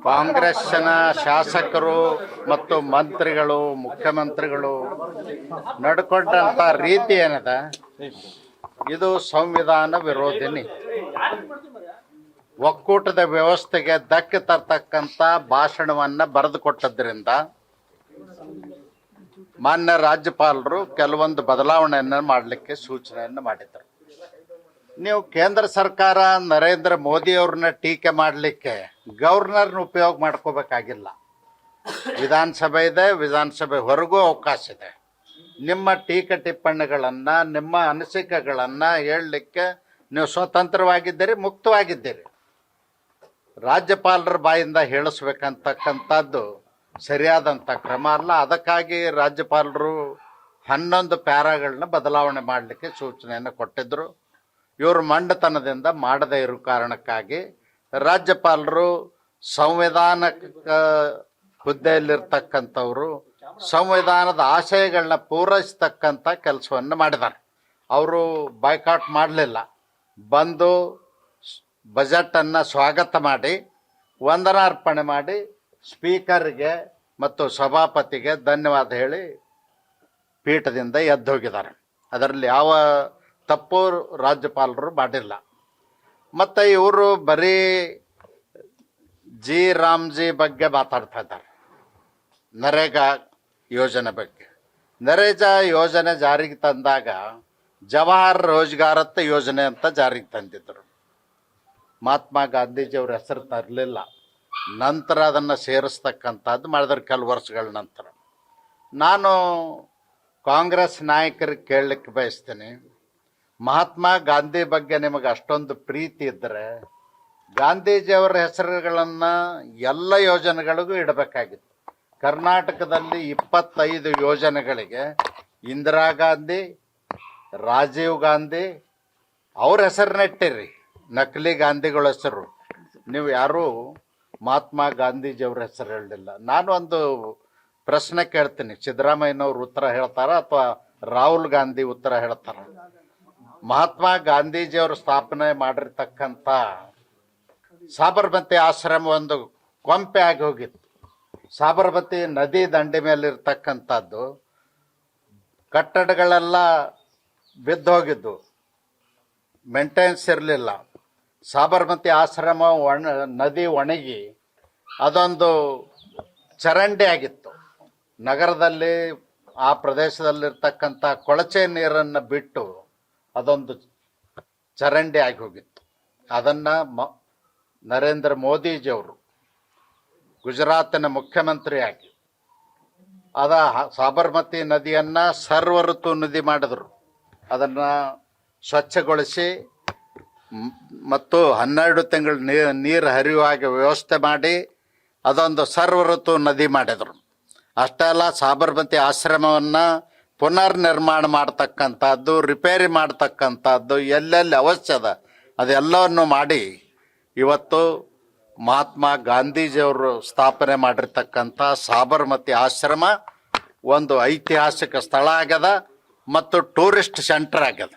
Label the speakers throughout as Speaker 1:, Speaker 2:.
Speaker 1: ಕಾಂಗ್ರೆಸ್ಸಿನ ಶಾಸಕರು ಮತ್ತು ಮಂತ್ರಿಗಳು ಮುಖ್ಯಮಂತ್ರಿಗಳು ನಡ್ಕೊಂಡಂತ ರೀತಿ ಏನದ, ಇದು ಸಂವಿಧಾನ ವಿರೋಧಿ ನೀತಿ. ಒಕ್ಕೂಟದ ವ್ಯವಸ್ಥೆಗೆ ಧಕ್ಕೆ ತರ್ತಕ್ಕಂಥ ಭಾಷಣವನ್ನ ಬರೆದು ಕೊಟ್ಟದ್ರಿಂದ ಮಾನ್ಯ ರಾಜ್ಯಪಾಲರು ಕೆಲವೊಂದು ಬದಲಾವಣೆಯನ್ನು ಮಾಡಲಿಕ್ಕೆ ಸೂಚನೆಯನ್ನು ಮಾಡಿದರು. ನೀವು ಕೇಂದ್ರ ಸರ್ಕಾರ ನರೇಂದ್ರ ಮೋದಿ ಅವ್ರನ್ನ ಟೀಕೆ ಮಾಡಲಿಕ್ಕೆ ಗವರ್ನರ್ನ ಉಪಯೋಗ ಮಾಡ್ಕೋಬೇಕಾಗಿಲ್ಲ. ವಿಧಾನಸಭೆ ಇದೆ, ವಿಧಾನಸಭೆ ಹೊರಗೂ ಅವಕಾಶ ಇದೆ. ನಿಮ್ಮ ಟೀಕೆ ಟಿಪ್ಪಣಿಗಳನ್ನು, ನಿಮ್ಮ ಅನಿಸಿಕೆಗಳನ್ನು ಹೇಳಲಿಕ್ಕೆ ನೀವು ಸ್ವತಂತ್ರವಾಗಿದ್ದೀರಿ, ಮುಕ್ತವಾಗಿದ್ದೀರಿ. ರಾಜ್ಯಪಾಲರ ಬಾಯಿಂದ ಹೇಳಿಸ್ಬೇಕಂತಕ್ಕಂಥದ್ದು ಸರಿಯಾದಂಥ ಕ್ರಮ ಅಲ್ಲ. ಅದಕ್ಕಾಗಿ ರಾಜ್ಯಪಾಲರು 11 ಪ್ಯಾರಾಗಳನ್ನ ಬದಲಾವಣೆ ಮಾಡಲಿಕ್ಕೆ ಸೂಚನೆಯನ್ನು ಕೊಟ್ಟಿದ್ದರು. ಇವರು ಮಂಡತನದಿಂದ ಮಾಡದೇ ಇರೋ ಕಾರಣಕ್ಕಾಗಿ ರಾಜ್ಯಪಾಲರು ಸಂವಿಧಾನಕ ಹುದ್ದೆಯಲ್ಲಿರ್ತಕ್ಕಂಥವರು ಸಂವಿಧಾನದ ಆಶಯಗಳನ್ನ ಪೂರೈಸ್ತಕ್ಕಂಥ ಕೆಲಸವನ್ನು ಮಾಡಿದ್ದಾರೆ. ಅವರು ಬಾಯ್ಕಾಟ್ ಮಾಡಲಿಲ್ಲ, ಬಂದು ಬಜೆಟನ್ನು ಸ್ವಾಗತ ಮಾಡಿ ವಂದನಾರ್ಪಣೆ ಮಾಡಿ ಸ್ಪೀಕರ್ಗೆ ಮತ್ತು ಸಭಾಪತಿಗೆ ಧನ್ಯವಾದ ಹೇಳಿ ಪೀಠದಿಂದ ಎದ್ದು ಹೋಗಿದ್ದಾರೆ. ಅದರಲ್ಲಿ ಯಾವ ತಪ್ಪು ರಾಜ್ಯಪಾಲರು ಮಾಡಿಲ್ಲ. ಮತ್ತು ಇವರು ಬರೀ ಜಿ ರಾಮ್ಜಿ ಬಗ್ಗೆ ಮಾತಾಡ್ತಾ ಇದ್ದಾರೆ. ನರೇಗಾ ಯೋಜನೆ ಬಗ್ಗೆ. ನರೇಗಾ ಯೋಜನೆ ಜಾರಿಗೆ ತಂದಾಗ ಜವಾಹರ್ ರೋಜ್ಗಾರತ್ ಯೋಜನೆ ಅಂತ ಜಾರಿಗೆ ತಂದಿದ್ದರು. ಮಹಾತ್ಮ ಗಾಂಧೀಜಿಯವ್ರ ಹೆಸರು ತರಲಿಲ್ಲ. ನಂತರ ಅದನ್ನು ಸೇರಿಸ್ತಕ್ಕಂಥದ್ದು ಮಾಡಿದ್ರೆ ಕೆಲವು ವರ್ಷಗಳ ನಂತರ. ನಾನು ಕಾಂಗ್ರೆಸ್ ನಾಯಕರಿಗೆ ಕೇಳಲಿಕ್ಕೆ ಬಯಸ್ತೀನಿ, ಮಹಾತ್ಮ ಗಾಂಧಿ ಬಗ್ಗೆ ನಿಮಗೆ ಅಷ್ಟೊಂದು ಪ್ರೀತಿ ಇದ್ದರೆ ಗಾಂಧೀಜಿಯವರ ಹೆಸರುಗಳನ್ನು ಎಲ್ಲ ಯೋಜನೆಗಳಿಗೂ ಇಡಬೇಕಾಗಿತ್ತು. ಕರ್ನಾಟಕದಲ್ಲಿ 25 ಯೋಜನೆಗಳಿಗೆ ಇಂದಿರಾ ಗಾಂಧಿ, ರಾಜೀವ್ ಗಾಂಧಿ ಅವ್ರ ಹೆಸರನ್ನ ಇಟ್ಟಿರಿ. ನಕಲಿ ಗಾಂಧಿಗಳ ಹೆಸರು ನೀವು ಯಾರೂ ಮಹಾತ್ಮ ಗಾಂಧೀಜಿಯವ್ರ ಹೆಸರು ಹೇಳಲಿಲ್ಲ. ನಾನು ಒಂದು ಪ್ರಶ್ನೆ ಕೇಳ್ತೀನಿ, ಸಿದ್ದರಾಮಯ್ಯನವ್ರು ಉತ್ತರ ಹೇಳ್ತಾರ ಅಥವಾ ರಾಹುಲ್ ಗಾಂಧಿ ಉತ್ತರ ಹೇಳ್ತಾರ? ಮಹಾತ್ಮ ಗಾಂಧೀಜಿಯವರು ಸ್ಥಾಪನೆ ಮಾಡಿರ್ತಕ್ಕಂಥ ಸಾಬರಮತಿ ಆಶ್ರಮ ಒಂದು ಕೊಂಪೆ ಆಗಿ ಹೋಗಿತ್ತು. ಸಾಬರಮತಿ ನದಿ ದಂಡೆ ಮೇಲಿರ್ತಕ್ಕಂಥದ್ದು ಕಟ್ಟಡಗಳೆಲ್ಲ ಬಿದ್ದು ಹೋಗಿದ್ದು, ಮೇಂಟೆನೆನ್ಸ್ ಇರಲಿಲ್ಲ. ಸಾಬರಮತಿ ಆಶ್ರಮ ನದಿ ಒಣಗಿ ಅದೊಂದು ಚರಂಡಿ ಆಗಿತ್ತು. ನಗರದಲ್ಲಿ ಆ ಪ್ರದೇಶದಲ್ಲಿರ್ತಕ್ಕಂಥ ಕೊಳಚೆ ನೀರನ್ನು ಬಿಟ್ಟು ಅದೊಂದು ಚರಂಡಿ ಆಗಿ ಹೋಗಿತ್ತು. ಅದನ್ನು ನರೇಂದ್ರ ಮೋದಿಜಿಯವರು ಗುಜರಾತಿನ ಮುಖ್ಯಮಂತ್ರಿಯಾಗಿ ಸಾಬರಮತಿ ನದಿಯನ್ನು ಸರ್ವ ಋತು ನದಿ ಮಾಡಿದ್ರು. ಅದನ್ನು ಸ್ವಚ್ಛಗೊಳಿಸಿ ಮತ್ತು 12 ತಿಂಗಳು ನೀರು ಹರಿಯುವಾಗ ವ್ಯವಸ್ಥೆ ಮಾಡಿ ಅದೊಂದು ಸರ್ವ ಋತು ನದಿ ಮಾಡಿದರು. ಅಷ್ಟೇ ಅಲ್ಲ, ಸಾಬರಮತಿ ಆಶ್ರಮವನ್ನು ಪುನರ್ ನಿರ್ಮಾಣ ಮಾಡ್ತಕ್ಕಂಥದ್ದು, ರಿಪೇರಿ ಮಾಡ್ತಕ್ಕಂಥದ್ದು ಎಲ್ಲೆಲ್ಲಿ ಅವಶ್ಯದ ಅದೆಲ್ಲವನ್ನು ಮಾಡಿ ಇವತ್ತು ಮಹಾತ್ಮ ಗಾಂಧೀಜಿಯವರು ಸ್ಥಾಪನೆ ಮಾಡಿರ್ತಕ್ಕಂಥ ಸಾಬರಮತಿ ಆಶ್ರಮ ಒಂದು ಐತಿಹಾಸಿಕ ಸ್ಥಳ ಆಗ್ಯದ ಮತ್ತು ಟೂರಿಸ್ಟ್ ಸೆಂಟರ್ ಆಗ್ಯದ.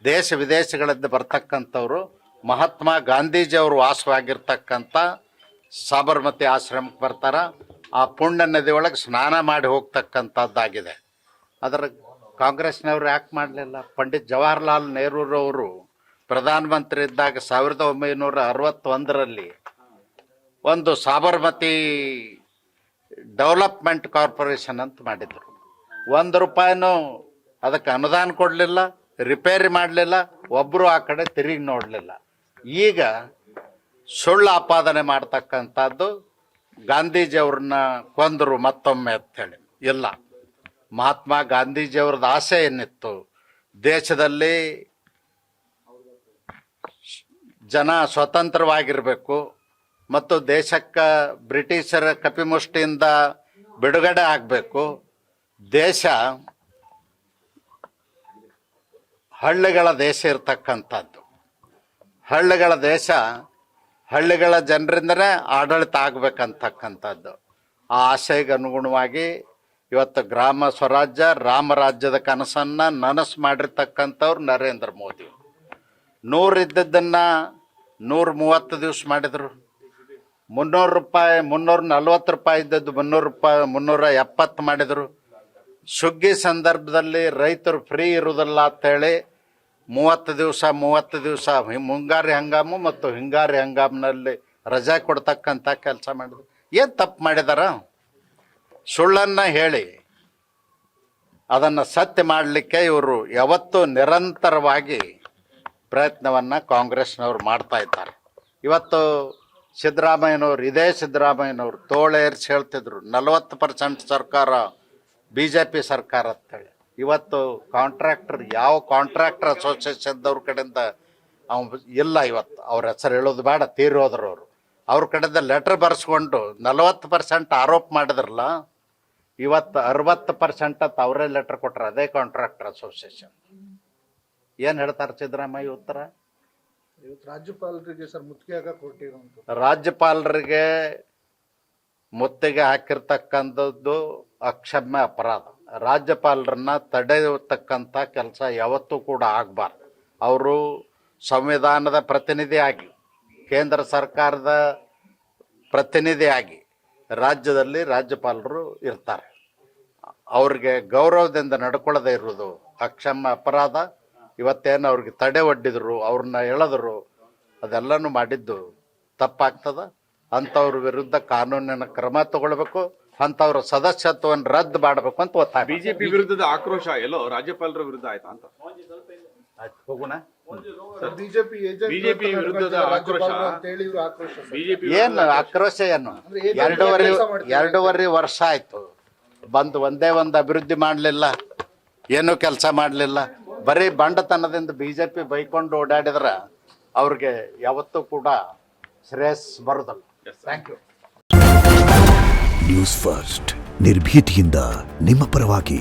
Speaker 1: ದೇಶ ವಿದೇಶಗಳಿಂದ ಬರ್ತಕ್ಕಂಥವ್ರು ಮಹಾತ್ಮ ಗಾಂಧೀಜಿಯವರು ವಾಸವಾಗಿರ್ತಕ್ಕಂಥ ಸಾಬರಮತಿ ಆಶ್ರಮಕ್ಕೆ ಬರ್ತಾರ. ಆ ಪುಣ್ಯ ನದಿ ಒಳಗೆ ಸ್ನಾನ ಮಾಡಿ ಹೋಗ್ತಕ್ಕಂಥದ್ದಾಗಿದೆ. ಅದರ ಕಾಂಗ್ರೆಸ್ನವ್ರು ಯಾಕೆ ಮಾಡಲಿಲ್ಲ? ಪಂಡಿತ್ ಜವಾಹರ್ಲಾಲ್ ನೆಹರೂರವರು ಪ್ರಧಾನಮಂತ್ರಿ ಇದ್ದಾಗ 1961ರಲ್ಲಿ ಒಂದು ಸಾಬರಮತಿ ಡೆವಲಪ್ಮೆಂಟ್ ಕಾರ್ಪೊರೇಷನ್ ಅಂತ ಮಾಡಿದರು. 1 ರೂಪಾಯಿನೂ ಅದಕ್ಕೆ ಅನುದಾನ ಕೊಡಲಿಲ್ಲ, ರಿಪೇರಿ ಮಾಡಲಿಲ್ಲ, ಒಬ್ಬರು ಆ ಕಡೆ ತಿರುಗಿ ನೋಡಲಿಲ್ಲ. ಈಗ ಸುಳ್ಳು ಆಪಾದನೆ ಮಾಡ್ತಕ್ಕಂಥದ್ದು ಗಾಂಧೀಜಿಯವ್ರನ್ನ ಕೊಂದರು ಮತ್ತೊಮ್ಮೆ ಅಂಥೇಳಿ. ಇಲ್ಲ, ಮಹಾತ್ಮ ಗಾಂಧೀಜಿಯವ್ರದ್ದು ಆಸೆ ಏನಿತ್ತು, ದೇಶದಲ್ಲಿ ಜನ ಸ್ವತಂತ್ರವಾಗಿರಬೇಕು ಮತ್ತು ದೇಶಕ್ಕೆ ಬ್ರಿಟಿಷರ ಕಪಿಮುಷ್ಟಿಯಿಂದ ಬಿಡುಗಡೆ ಆಗಬೇಕು, ದೇಶ ಹಳ್ಳಿಗಳ ದೇಶ ಇರ್ತಕ್ಕಂಥದ್ದು, ಹಳ್ಳಿಗಳ ದೇಶ ಹಳ್ಳಿಗಳ ಜನರಿಂದನೇ ಆಡಳಿತ ಆಗಬೇಕಂತಕ್ಕಂಥದ್ದು. ಆ ಆಶಯಕ್ಕೆ ಅನುಗುಣವಾಗಿ ಇವತ್ತು ಗ್ರಾಮ ಸ್ವರಾಜ್ಯ ರಾಮರಾಜ್ಯದ ಕನಸನ್ನು ನನಸು ಮಾಡಿರ್ತಕ್ಕಂಥವ್ರು ನರೇಂದ್ರ ಮೋದಿ. 100 ಇದ್ದದ್ದನ್ನು 130 ದಿವಸ ಮಾಡಿದರು. ರೂಪಾಯಿ 340 ಇದ್ದದ್ದು 370 ಮಾಡಿದರು. ಸುಗ್ಗಿ ಸಂದರ್ಭದಲ್ಲಿ ರೈತರು ಫ್ರೀ ಇರುವುದಿಲ್ಲ ಅಂತೇಳಿ 30 ದಿವಸ ಮುಂಗಾರಿ ಹಂಗಾಮು ಮತ್ತು ಹಿಂಗಾರಿ ಹಂಗಾಮಿನಲ್ಲಿ ರಜೆ ಕೊಡ್ತಕ್ಕಂಥ ಕೆಲಸ ಮಾಡಿದ್ರು. ಏನು ತಪ್ಪು ಮಾಡಿದಾರ? ಸುಳ್ಳನ್ನು ಹೇಳಿ ಅದನ್ನು ಸತ್ಯ ಮಾಡಲಿಕ್ಕೆ ಇವರು ಯಾವತ್ತೂ ನಿರಂತರವಾಗಿ ಪ್ರಯತ್ನವನ್ನು ಕಾಂಗ್ರೆಸ್ನವ್ರು ಮಾಡ್ತಾ ಇದ್ದಾರೆ. ಇವತ್ತು ಸಿದ್ದರಾಮಯ್ಯನವ್ರು, ಇದೇ ಸಿದ್ದರಾಮಯ್ಯನವ್ರು ತೋಳೇರಿಸಿ ಹೇಳ್ತಿದ್ರು 40% ಸರ್ಕಾರ BJP ಸರ್ಕಾರ ಅಂತೇಳಿ. ಇವತ್ತು ಕಾಂಟ್ರಾಕ್ಟರ್, ಯಾವ ಕಾಂಟ್ರಾಕ್ಟರ್ ಅಸೋಸಿಯೇಷನ್ದವ್ರ ಕಡೆಯಿಂದ ಇಲ್ಲ. ಇವತ್ತು ಅವ್ರ ಹೆಸರು ಹೇಳೋದು ಬೇಡ, ತೀರೋದ್ರು ಅವರು. ಅವ್ರ ಕಡೆಯಿಂದ ಲೆಟ್ರ್ ಬರೆಸ್ಕೊಂಡು 40% ಆರೋಪ ಮಾಡಿದ್ರಲ್ಲ, ಇವತ್ತು 60% ಅಂತ ಅವರೇ ಲೆಟ್ರ್ ಕೊಟ್ರೆ ಅದೇ ಕಾಂಟ್ರಾಕ್ಟರ್ ಅಸೋಸಿಯೇಷನ್. ಏನು ಹೇಳ್ತಾರೆ ಸಿದ್ದರಾಮಯ್ಯ ಉತ್ತರ?
Speaker 2: ಇವತ್ತು ರಾಜ್ಯಪಾಲರಿಗೆ ಸರ್ ಮುತ್ತಿಗೆ ಕೊಟ್ಟಿರುವಂತ,
Speaker 1: ರಾಜ್ಯಪಾಲರಿಗೆ ಮುತ್ತಿಗೆ ಹಾಕಿರ್ತಕ್ಕಂಥದ್ದು ಅಕ್ಷಮ್ಯ ಅಪರಾಧ. ರಾಜ್ಯಪಾಲರನ್ನ ತಡೆಯತಕ್ಕಂಥ ಕೆಲಸ ಯಾವತ್ತೂ ಕೂಡ ಆಗಬಾರ್ದು. ಅವರು ಸಂವಿಧಾನದ ಪ್ರತಿನಿಧಿಯಾಗಿ, ಕೇಂದ್ರ ಸರ್ಕಾರದ ಪ್ರತಿನಿಧಿಯಾಗಿ ರಾಜ್ಯದಲ್ಲಿ ರಾಜ್ಯಪಾಲರು ಇರ್ತಾರೆ. ಅವ್ರಿಗೆ ಗೌರವದಿಂದ ನಡ್ಕೊಳ್ಳದೇ ಇರೋದು ಅಕ್ಷಮ್ಯ ಅಪರಾಧ. ಇವತ್ತೇನು ಅವ್ರಿಗೆ ತಡೆ ಒಡ್ಡಿದ್ರು, ಅವ್ರನ್ನ ಎಳೆದ್ರು, ಅದೆಲ್ಲನೂ ಮಾಡಿದ್ದು ತಪ್ಪಾಗ್ತದ. ಅಂಥವ್ರ ವಿರುದ್ಧ ಕಾನೂನಿನ ಕ್ರಮ ತಗೊಳ್ಬೇಕು, ಅಂಥವ್ರ ಸದಸ್ಯತ್ವವನ್ನು ರದ್ದು ಮಾಡಬೇಕು ಅಂತ ಒತ್ತಾಯ.
Speaker 3: ಬಿಜೆಪಿ ವಿರುದ್ಧದ ಆಕ್ರೋಶ ಎಲ್ಲೋ ರಾಜ್ಯಪಾಲರ ವಿರುದ್ಧ ಆಯ್ತಾ ಅಂತ
Speaker 1: ಹೋಗೋಣ.
Speaker 3: ಬಿಜೆಪಿ ವಿರುದ್ಧದ ಆಕ್ರೋಶ, ಬಿಜೆಪಿ
Speaker 1: ಏನು ಆಕ್ರೋಶ? ಏನು 2.5 ವರ್ಷ ಆಯ್ತು ಬಂದು ಒಂದೇ ಒಂದು ಅಭಿವೃದ್ಧಿ ಮಾಡಲಿಲ್ಲ, ಏನೂ ಕೆಲಸ ಮಾಡಲಿಲ್ಲ. ಬರೀ ಬಂಡತನದಿಂದ BJP ಬೈಕೊಂಡು ಓಡಾಡಿದ್ರೆ ಅವ್ರಿಗೆ ಯಾವತ್ತೂ ಕೂಡ ಶ್ರೇಯಸ್ ಬರೋದಲ್ಲ. Thank you.
Speaker 4: ನ್ಯೂಸ್ ಫಸ್ಟ್, ನಿರ್ಭೀತಿಯಿಂದ ನಿಮ್ಮ ಪರವಾಗಿ.